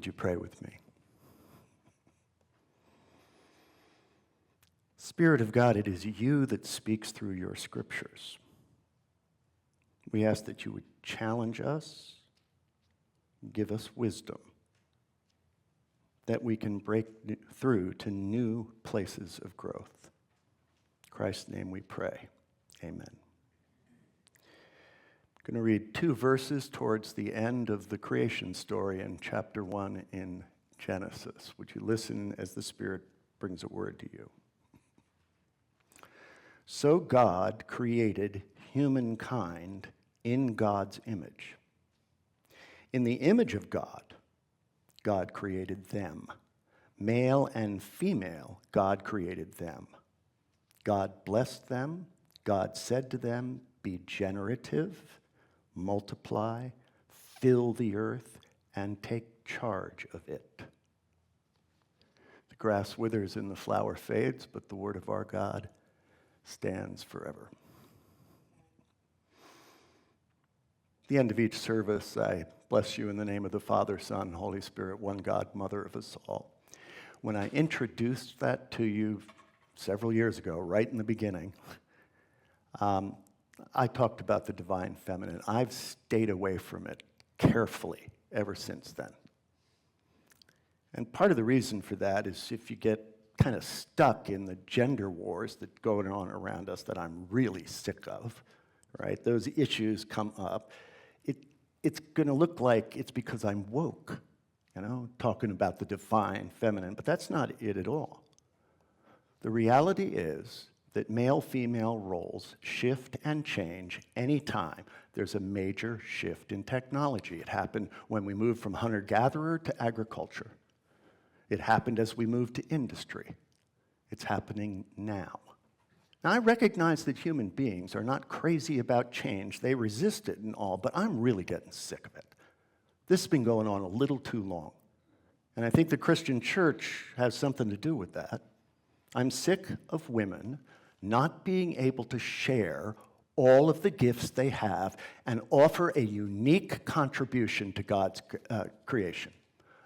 Would you pray with me? Spirit of God, it is you that speaks through your scriptures. We ask that you would challenge us, give us wisdom, that we can break through to new places of growth. In Christ's name we pray. Amen. I'm going to read 2 verses towards the end of the creation story in chapter 1 in Genesis. Would you listen as the Spirit brings a word to you? So God created humankind in God's image. In the image of God, God created them. Male and female, God created them. God blessed them. God said to them, "Be generative, multiply, fill the earth, and take charge of it." The grass withers and the flower fades, but the word of our God stands forever. At the end of each service, I bless you in the name of the Father, Son, and Holy Spirit, one God, Mother of us all. When I introduced that to you several years ago, right in the beginning, I talked about the divine feminine. I've stayed away from it carefully ever since then. And part of the reason for that is if you get kind of stuck in the gender wars that go on around us that I'm really sick of, right? Those issues come up. It's going to look like it's because I'm woke, talking about the divine feminine, but that's not it at all. The reality is that male-female roles shift and change anytime there's a major shift in technology. It happened when we moved from hunter-gatherer to agriculture. It happened as we moved to industry. It's happening now. Now, I recognize that human beings are not crazy about change. They resist it and all, but I'm really getting sick of it. This has been going on a little too long. And I think the Christian church has something to do with that. I'm sick of women not being able to share all of the gifts they have and offer a unique contribution to God's creation.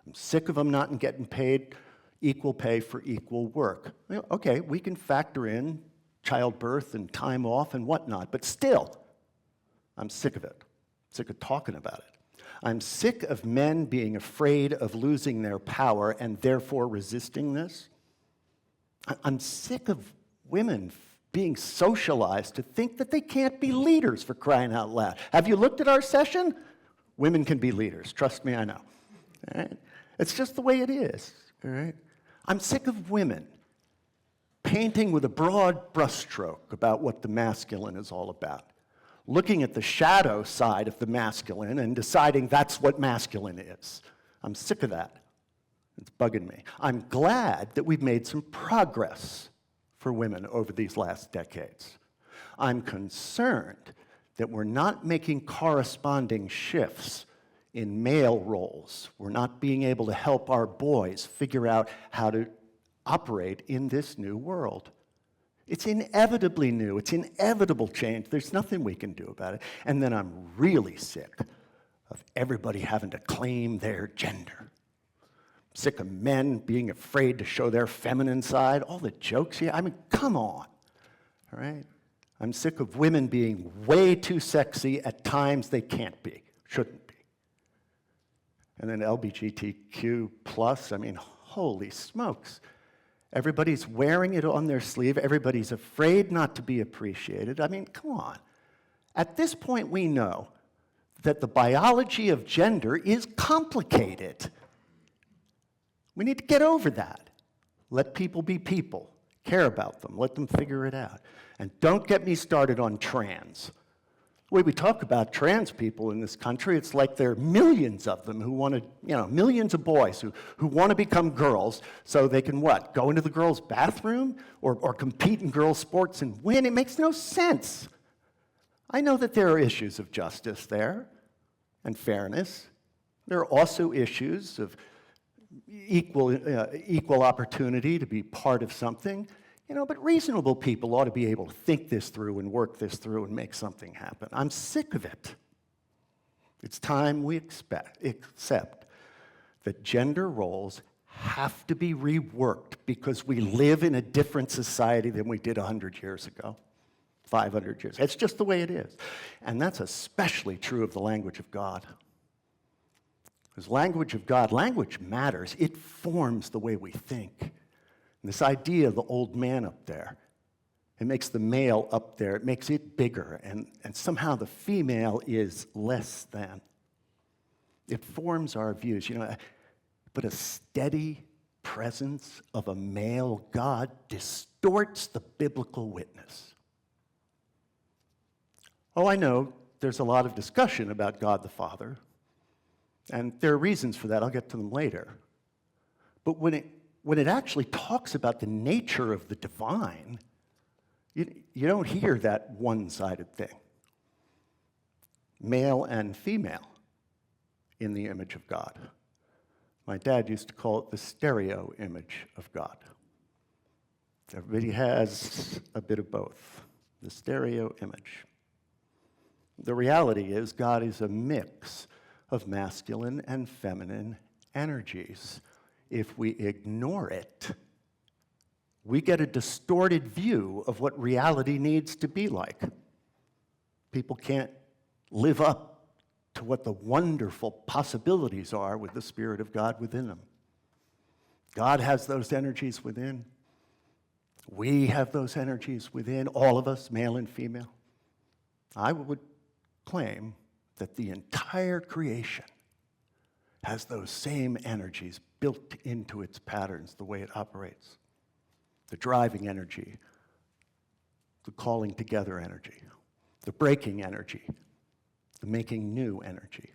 I'm sick of them not getting paid equal pay for equal work. Okay, we can factor in childbirth and time off and whatnot, but still, I'm sick of it. Sick of talking about it. I'm sick of men being afraid of losing their power and therefore resisting this. I'm sick of women being socialized to think that they can't be leaders, for crying out loud. Have you looked at our session? Women can be leaders. Trust me, I know. All right? It's just the way it is. All right? I'm sick of women painting with a broad brushstroke about what the masculine is all about, looking at the shadow side of the masculine and deciding that's what masculine is. I'm sick of that. It's bugging me. I'm glad that we've made some progress for women over these last decades. I'm concerned that we're not making corresponding shifts in male roles. We're not being able to help our boys figure out how to operate in this new world. It's inevitably new. It's inevitable change. There's nothing we can do about it. And then I'm really sick of everybody having to claim their gender. I'm sick of men being afraid to show their feminine side. All the jokes here. I mean, come on. All right? I'm sick of women being way too sexy at times they can't be, shouldn't be. And then LGBTQ plus, I mean, holy smokes. Everybody's wearing it on their sleeve. Everybody's afraid not to be appreciated. I mean, come on. At this point, we know that the biology of gender is complicated. We need to get over that. Let people be people. Care about them. Let them figure it out. And don't get me started on trans. The way we talk about trans people in this country, it's like there are millions of them who want to, millions of boys who want to become girls so they can what? Go into the girls' bathroom or compete in girls' sports and win? It makes no sense. I know that there are issues of justice there and fairness. There are also issues of equal opportunity to be part of something. But reasonable people ought to be able to think this through and work this through and make something happen. I'm sick of it. It's time we accept that gender roles have to be reworked because we live in a different society than we did 100 years ago, 500 years. It's just the way it is. And that's especially true of the language of God. Because language of God, language matters. It forms the way we think. And this idea of the old man up there, it makes the male up there, it makes it bigger, and somehow the female is less than. It forms our views. But a steady presence of a male God distorts the biblical witness. Oh, I know there's a lot of discussion about God the Father, and there are reasons for that. I'll get to them later. But when it actually talks about the nature of the divine, you don't hear that one-sided thing. Male and female in the image of God. My dad used to call it the stereo image of God. Everybody has a bit of both, the stereo image. The reality is God is a mix of masculine and feminine energies. If we ignore it, we get a distorted view of what reality needs to be like. People can't live up to what the wonderful possibilities are with the Spirit of God within them. God has those energies within. We have those energies within, all of us, male and female. I would claim that the entire creation has those same energies built into its patterns, the way it operates. The driving energy, the calling together energy, the breaking energy, the making new energy.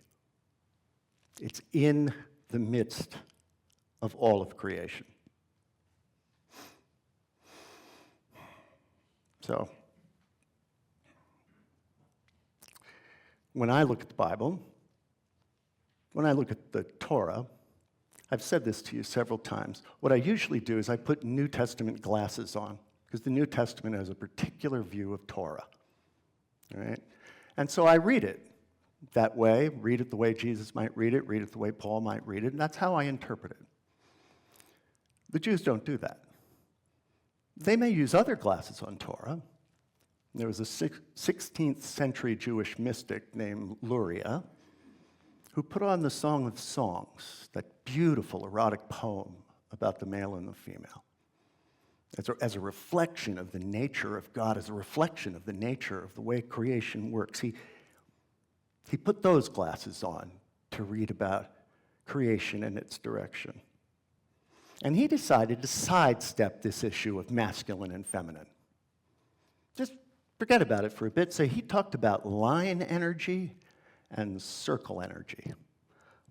It's in the midst of all of creation. So, when I look at the Bible, when I look at the Torah, I've said this to you several times. What I usually do is I put New Testament glasses on, because the New Testament has a particular view of Torah. All right? And so I read it that way, read it the way Jesus might read it the way Paul might read it, and that's how I interpret it. The Jews don't do that. They may use other glasses on Torah. There was a 16th century Jewish mystic named Luria who put on the Song of Songs, that beautiful erotic poem about the male and the female, as a reflection of the nature of God, as a reflection of the nature of the way creation works. He put those glasses on to read about creation and its direction. And he decided to sidestep this issue of masculine and feminine. Just forget about it for a bit. So he talked about line energy and circle energy.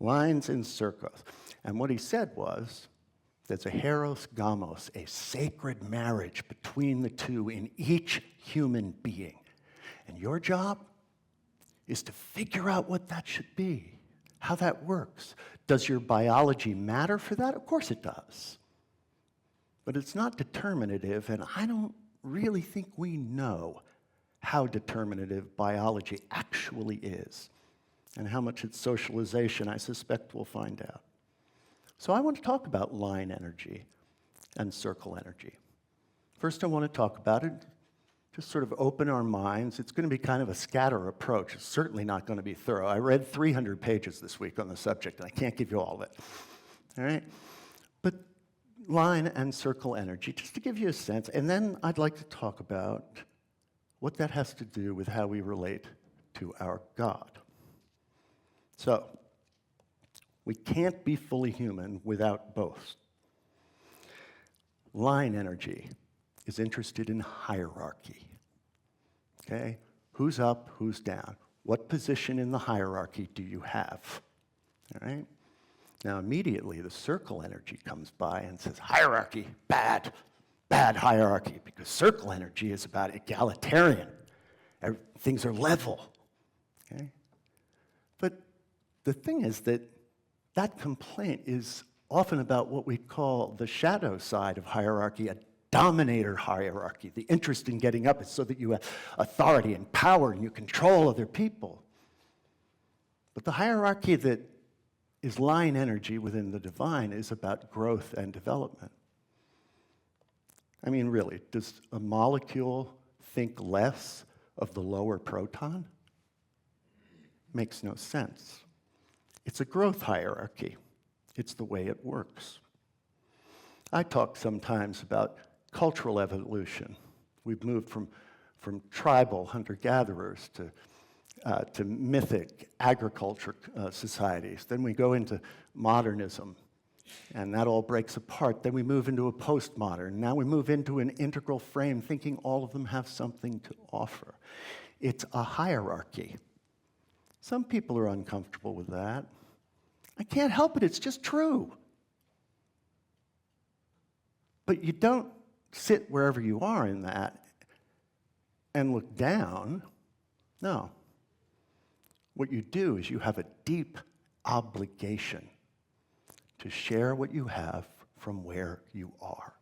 Lines and circles. And what he said was, there's a heros gamos, a sacred marriage between the two in each human being. And your job is to figure out what that should be, how that works. Does your biology matter for that? Of course it does. But it's not determinative, and I don't really think we know how determinative biology actually is, and how much it's socialization. I suspect we'll find out. So I want to talk about line energy and circle energy. First, I want to talk about it, just sort of open our minds. It's going to be kind of a scatter approach. It's certainly not going to be thorough. I read 300 pages this week on the subject, and I can't give you all of it. All right? But line and circle energy, just to give you a sense, and then I'd like to talk about what that has to do with how we relate to our God. So, we can't be fully human without both. Line energy is interested in hierarchy. Okay? Who's up, who's down? What position in the hierarchy do you have? All right? Now, immediately, the circle energy comes by and says, hierarchy, bad hierarchy, because circle energy is about egalitarian. Things are level. Okay? But the thing is that complaint is often about what we call the shadow side of hierarchy, a dominator hierarchy. The interest in getting up is so that you have authority and power and you control other people. But the hierarchy that is line energy within the divine is about growth and development. I mean, really, does a molecule think less of the lower proton? Makes no sense. It's a growth hierarchy. It's the way it works. I talk sometimes about cultural evolution. We've moved from tribal hunter-gatherers to mythic agriculture societies. Then we go into modernism, and that all breaks apart. Then we move into a postmodern. Now we move into an integral frame, thinking all of them have something to offer. It's a hierarchy. Some people are uncomfortable with that. I can't help it, it's just true. But you don't sit wherever you are in that and look down. No. What you do is you have a deep obligation to share what you have from where you are.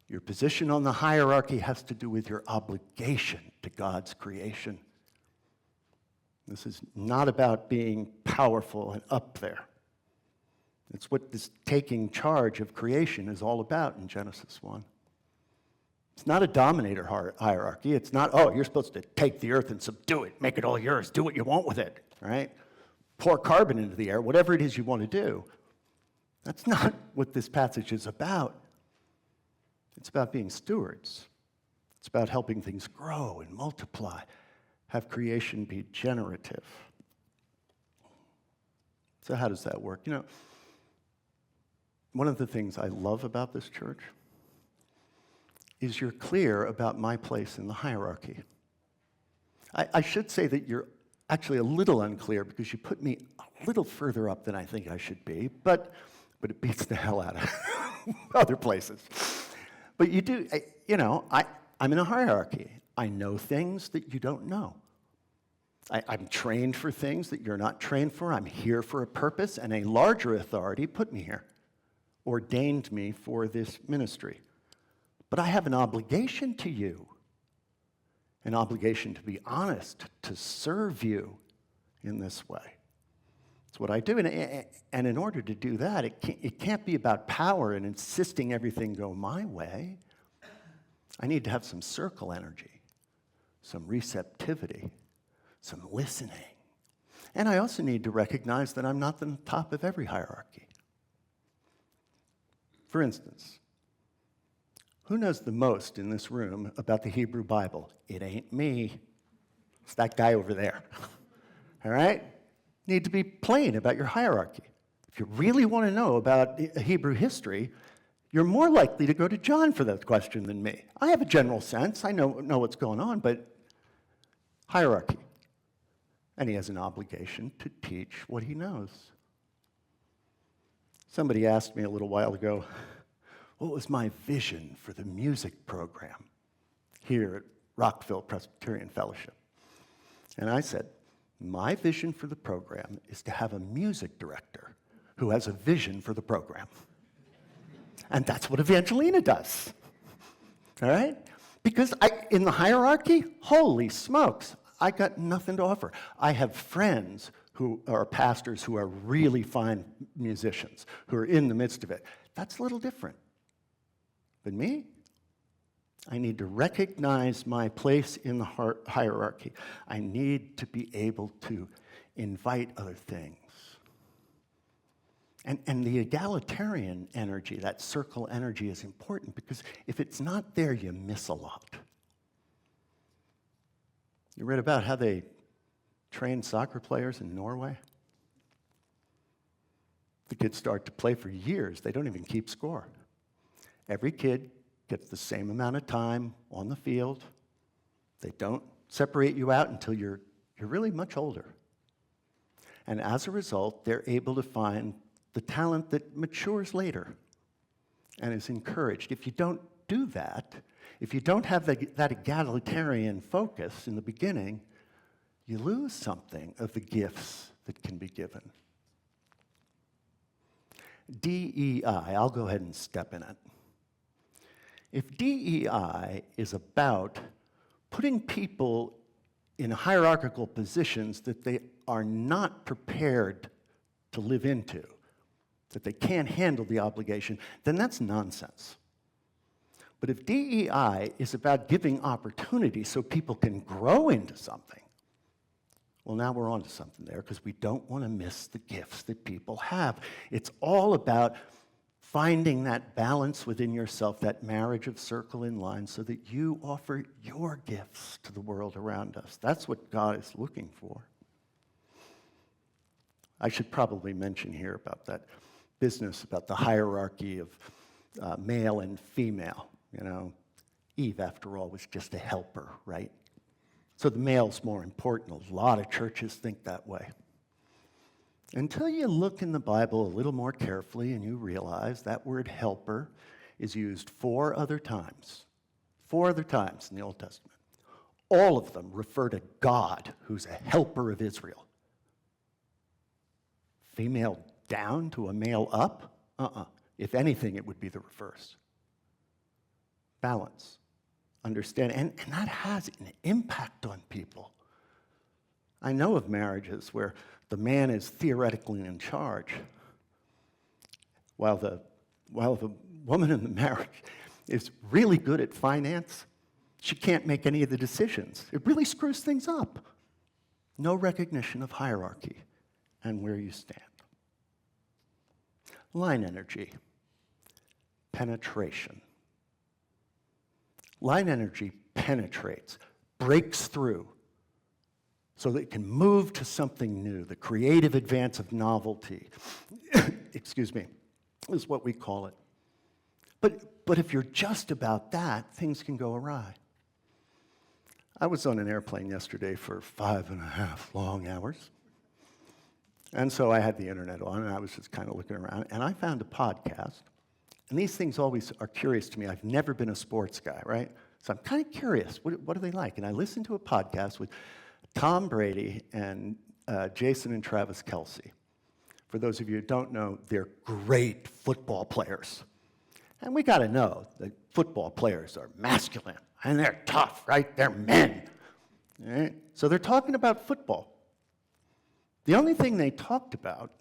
Your position on the hierarchy has to do with your obligation to God's creation. This is not about being powerful and up there. It's what this taking charge of creation is all about in Genesis 1. It's not a dominator hierarchy. It's not, oh, you're supposed to take the earth and subdue it, make it all yours, do what you want with it, right? Pour carbon into the air, whatever it is you want to do. That's not what this passage is about. It's about being stewards. It's about helping things grow and multiply, have creation be generative. So how does that work? You know, one of the things I love about this church is you're clear about my place in the hierarchy. I should say that you're actually a little unclear because you put me a little further up than I think I should be, but it beats the hell out of other places. But you do, you know, I'm in a hierarchy. I know things that you don't know. I'm trained for things that you're not trained for. I'm here for a purpose, and a larger authority put me here, ordained me for this ministry. But I have an obligation to you, an obligation to be honest, to serve you in this way. It's what I do, and in order to do that, it can't be about power and insisting everything go my way. I need to have some circle energy, some receptivity, some listening. And I also need to recognize that I'm not the top of every hierarchy. For instance, who knows the most in this room about the Hebrew Bible? It ain't me. It's that guy over there. All right? Need to be plain about your hierarchy. If you really want to know about Hebrew history, you're more likely to go to John for that question than me. I have a general sense. I know what's going on, but hierarchy. And he has an obligation to teach what he knows. Somebody asked me a little while ago, what was my vision for the music program here at Rockville Presbyterian Fellowship? And I said, my vision for the program is to have a music director who has a vision for the program. And that's what Evangelina does, all right? Because in the hierarchy, holy smokes, I got nothing to offer. I have friends who are pastors who are really fine musicians, who are in the midst of it. That's a little different. But me, I need to recognize my place in the hierarchy. I need to be able to invite other things. And the egalitarian energy, that circle energy, is important because if it's not there, you miss a lot. You read about how they train soccer players in Norway? The kids start to play for years. They don't even keep score. Every kid gets the same amount of time on the field. They don't separate you out until you're really much older. And as a result, they're able to find the talent that matures later and is encouraged. If you don't do that, if you don't have that egalitarian focus in the beginning, you lose something of the gifts that can be given. DEI, I'll go ahead and step in it. If DEI is about putting people in hierarchical positions that they are not prepared to live into, that they can't handle the obligation, then that's nonsense. But if DEI is about giving opportunity so people can grow into something, well, now we're on to something there, because we don't want to miss the gifts that people have. It's all about finding that balance within yourself, that marriage of circle and line, so that you offer your gifts to the world around us. That's what God is looking for. I should probably mention here about that business, about the hierarchy of male and female. You know, Eve, after all, was just a helper, right? So the male's more important. A lot of churches think that way. Until you look in the Bible a little more carefully and you realize that word helper is used 4 other times. 4 other times in the Old Testament. All of them refer to God, who's a helper of Israel. Female down to a male up? If anything, it would be the reverse. Balance. Understand. And that has an impact on people. I know of marriages where the man is theoretically in charge, while the woman in the marriage is really good at finance. She can't make any of the decisions. It really screws things up. No recognition of hierarchy and where you stand. Line energy, penetration. Line energy penetrates, breaks through, so that it can move to something new. The creative advance of novelty, excuse me, is what we call it. But if you're just about that, things can go awry. I was on an airplane yesterday for 5.5 long hours. And so I had the internet on, and I was just kind of looking around, and I found a podcast. And these things always are curious to me. I've never been a sports guy, right? So I'm kind of curious, what are they like? And I listened to a podcast with Tom Brady and Jason and Travis Kelce. For those of you who don't know, they're great football players. And we got to know that football players are masculine, and they're tough, right? They're men. Right? So they're talking about football. The only thing they talked about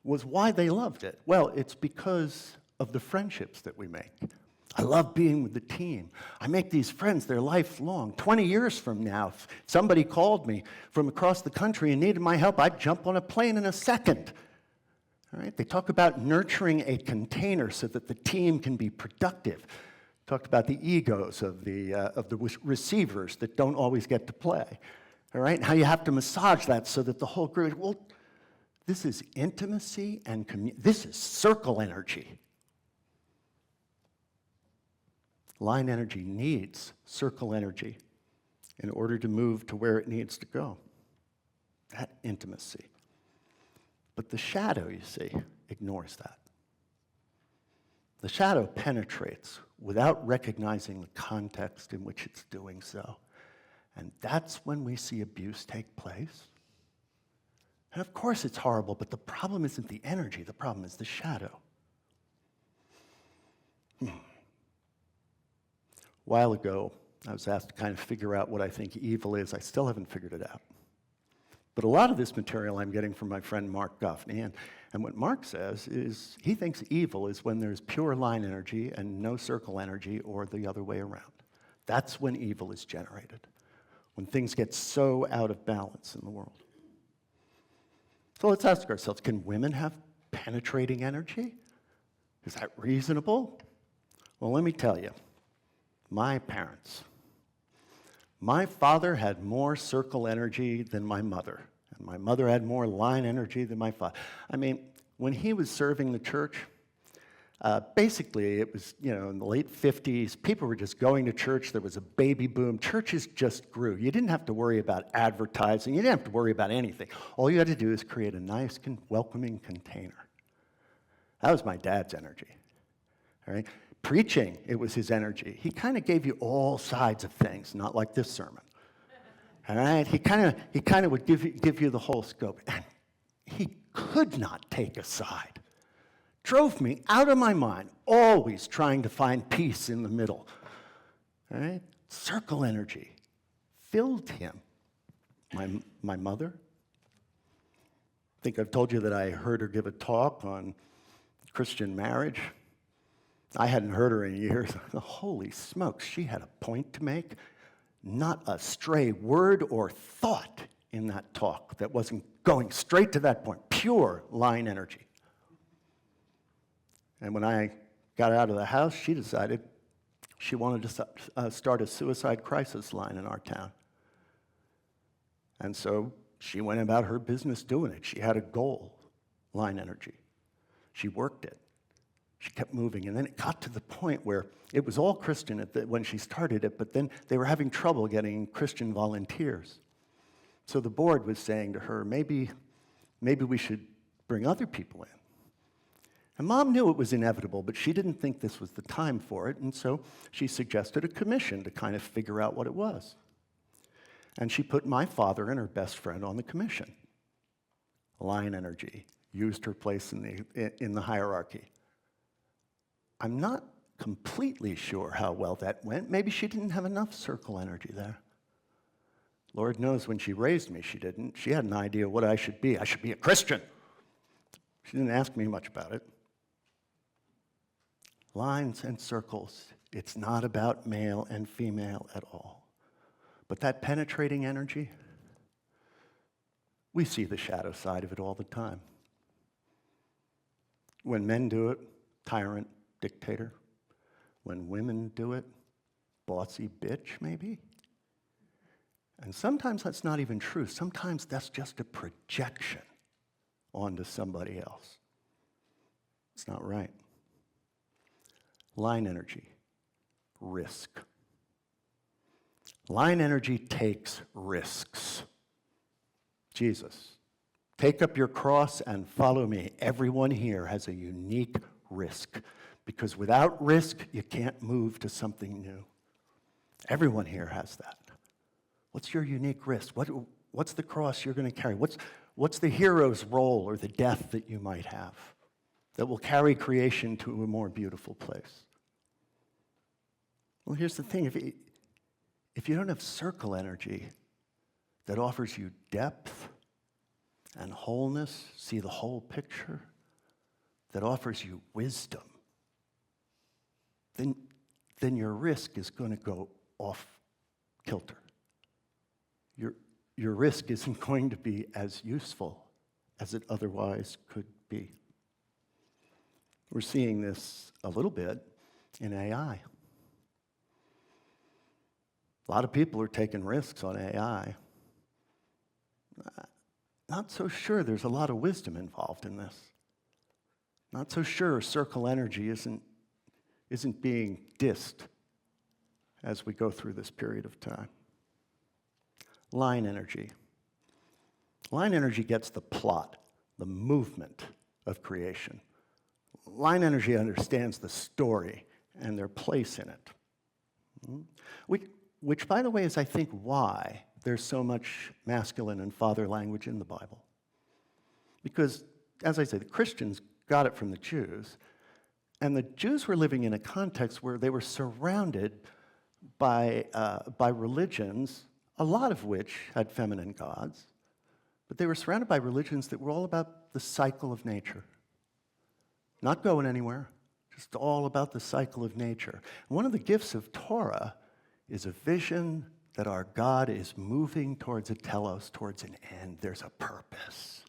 was why they loved it. Well, it's because of the friendships that we make. I love being with the team. I make these friends, they're lifelong. 20 years from now, if somebody called me from across the country and needed my help, I'd jump on a plane in a second. All right? They talk about nurturing a container so that the team can be productive. Talked about the egos of the receivers that don't always get to play. All right? And how you have to massage that so that the whole group, well, this is intimacy and this is circle energy. Line energy needs circle energy in order to move to where it needs to go. That intimacy. But the shadow, you see, ignores that. The shadow penetrates without recognizing the context in which it's doing so. And that's when we see abuse take place. And of course it's horrible, but the problem isn't the energy, the problem is the shadow. A while ago, I was asked to kind of figure out what I think evil is. I still haven't figured it out. But a lot of this material I'm getting from my friend Mark Goffney, and what Mark says is he thinks evil is when there's pure line energy and no circle energy, or the other way around. That's when evil is generated, when things get so out of balance in the world. So let's ask ourselves, can women have penetrating energy? Is that reasonable? Well, let me tell you, my parents. My father had more circle energy than my mother, and my mother had more line energy than my father. I mean, when he was serving the church, basically it was, in the late 50s, people were just going to church. There was a baby boom. Churches just grew. You didn't have to worry about advertising. You didn't have to worry about anything. All you had to do is create a nice, welcoming container. That was my dad's energy, all right? Preaching, it was his energy. He kind of gave you all sides of things, not like this sermon. All right? He kind of would give you the whole scope. And he could not take a side. Drove me out of my mind, always trying to find peace in the middle. All right? Circle energy filled him. My mother, I think I've told you that I heard her give a talk on Christian marriage. I hadn't heard her in years. Holy smokes, she had a point to make. Not a stray word or thought in that talk that wasn't going straight to that point. Pure line energy. And when I got out of the house, she decided she wanted to start a suicide crisis line in our town. And so she went about her business doing it. She had a goal, line energy. She worked it. She kept moving. And then it got to the point where it was all Christian when she started it, but then they were having trouble getting Christian volunteers. So the board was saying to her, maybe we should bring other people in. And Mom knew it was inevitable, but she didn't think this was the time for it, and so she suggested a commission to kind of figure out what it was. And she put my father and her best friend on the commission. Line energy used her place in the hierarchy. I'm not completely sure how well that went. Maybe she didn't have enough circle energy there. Lord knows when she raised me, she didn't. She had an idea what I should be. I should be a Christian. She didn't ask me much about it. Lines and circles, it's not about male and female at all. But that penetrating energy, we see the shadow side of it all the time. When men do it, tyrant, dictator. When women do it, bossy bitch, maybe. And sometimes that's not even true. Sometimes that's just a projection onto somebody else. It's not right. Line energy, risk. Line energy takes risks. Jesus, take up your cross and follow me. Everyone here has a unique risk, because without risk, you can't move to something new. Everyone here has that. What's your unique risk? What's the cross you're going to carry? What's the hero's role or the death that you might have that will carry creation to a more beautiful place? Well, here's the thing. If you don't have circle energy that offers you depth and wholeness, see the whole picture, that offers you wisdom, then your risk is going to go off kilter. Your risk isn't going to be as useful as it otherwise could be. We're seeing this a little bit in AI. A lot of people are taking risks on AI. Not so sure there's a lot of wisdom involved in this. Not so sure circle energy isn't being dissed as we go through this period of time. Line energy. Line energy gets the plot, the movement of creation. Line energy understands the story and their place in it. Which, by the way, is, I think, why there's so much masculine and father language in the Bible. Because, as I say, the Christians got it from the Jews, and the Jews were living in a context where they were surrounded by religions, a lot of which had feminine gods, but they were surrounded by religions that were all about the cycle of nature. Not going anywhere, just all about the cycle of nature. And one of the gifts of Torah is a vision that our God is moving towards a telos, towards an end. There's a purpose.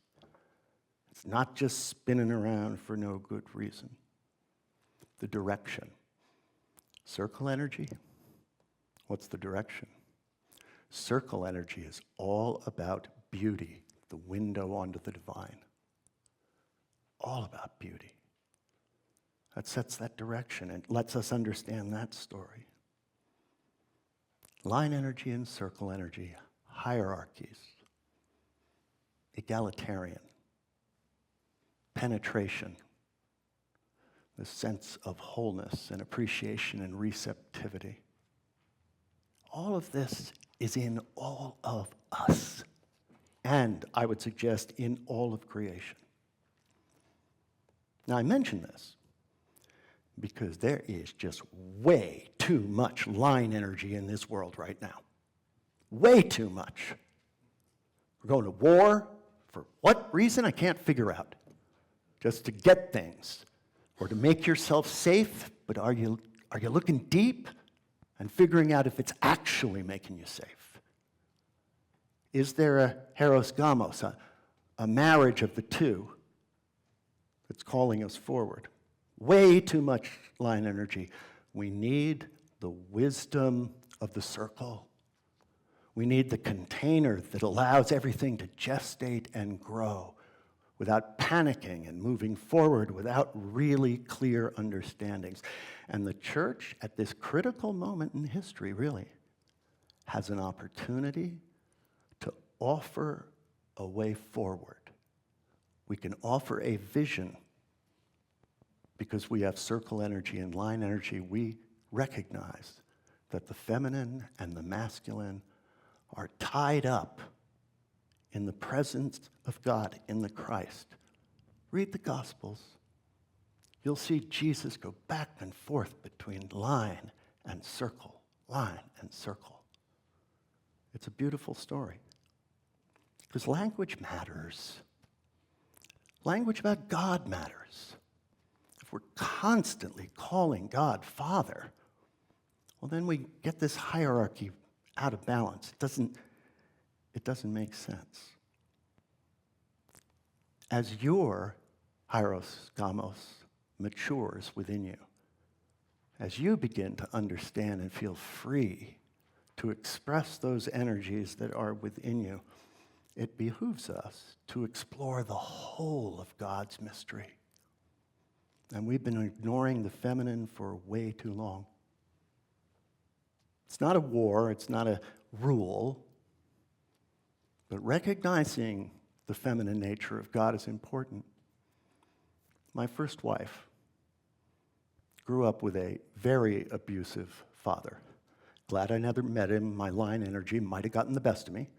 It's not just spinning around for no good reason. The direction. Circle energy, what's the direction? Circle energy is all about beauty, the window onto the divine. All about beauty. That sets that direction and lets us understand that story. Line energy and circle energy, hierarchies, egalitarian, penetration, the sense of wholeness and appreciation and receptivity. All of this is in all of us, and I would suggest in all of creation. Now, I mention this because there is just way too much line energy in this world right now. Way too much. We're going to war. For what reason? I can't figure out. Just to get things or to make yourself safe, but are you looking deep and figuring out if it's actually making you safe? Is there a heros gamos, a marriage of the two that's calling us forward? Way too much line energy. We need the wisdom of the circle. We need the container that allows everything to gestate and grow without panicking and moving forward without really clear understandings. And the church, at this critical moment in history, really, has an opportunity to offer a way forward. We can offer a vision because we have circle energy and line energy. We recognize that the feminine and the masculine are tied up in the presence of God, in the Christ. Read the Gospels. You'll see Jesus go back and forth between line and circle, line and circle. It's a beautiful story. Because language matters. Language about God matters. If we're constantly calling God Father, well, then we get this hierarchy out of balance. It doesn't make sense. As your hieros gamos matures within you, as you begin to understand and feel free to express those energies that are within you, it behooves us to explore the whole of God's mystery. And we've been ignoring the feminine for way too long. It's not a war, it's not a rule, but recognizing the feminine nature of God is important. My first wife grew up with a very abusive father. Glad I never met him. My line energy might have gotten the best of me.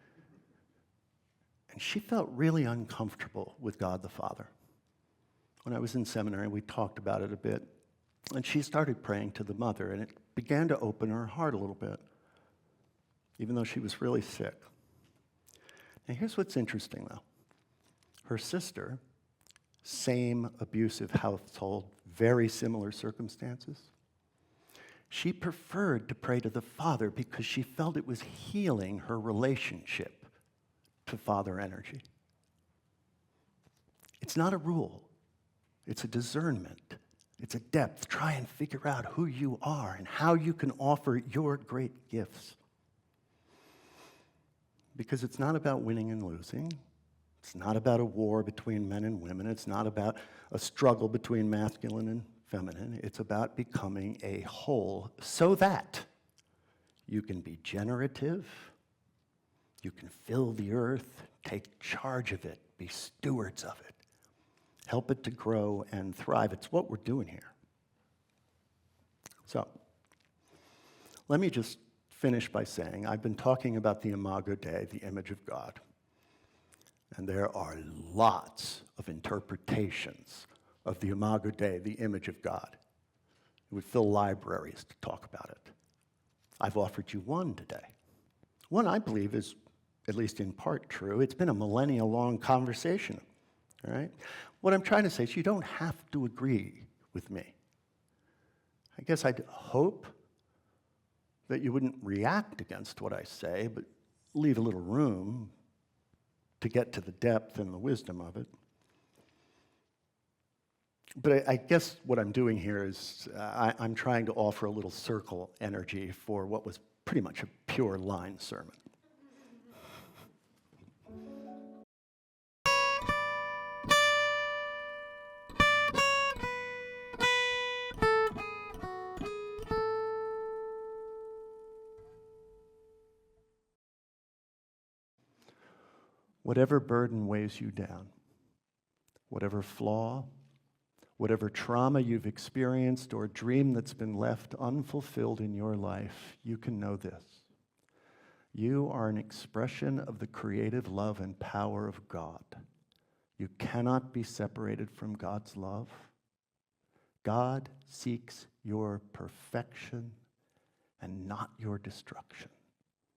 And she felt really uncomfortable with God the Father. When I was in seminary, we talked about it a bit. And she started praying to the mother, and it began to open her heart a little bit, even though she was really sick. Now, here's what's interesting, though. Her sister, same abusive household, very similar circumstances. She preferred to pray to the Father because she felt it was healing her relationship to Father energy. It's not a rule. It's a discernment. It's a depth. Try and figure out who you are and how you can offer your great gifts. Because it's not about winning and losing. It's not about a war between men and women. It's not about a struggle between masculine and feminine. It's about becoming a whole so that you can be generative, you can fill the earth, take charge of it, be stewards of it, help it to grow and thrive. It's what we're doing here. So, let me just finish by saying I've been talking about the Imago Dei, the image of God. And there are lots of interpretations of the Imago Dei, the image of God. It would fill libraries to talk about it. I've offered you one today. One I believe is, at least in part, true. It's been a millennia-long conversation, all right? What I'm trying to say is you don't have to agree with me. I guess I'd hope that you wouldn't react against what I say, but leave a little room to get to the depth and the wisdom of it. But I guess what I'm doing here is I'm trying to offer a little circle energy for what was pretty much a pure line sermon. Whatever burden weighs you down, whatever flaw, whatever trauma you've experienced or dream that's been left unfulfilled in your life, you can know this. You are an expression of the creative love and power of God. You cannot be separated from God's love. God seeks your perfection and not your destruction.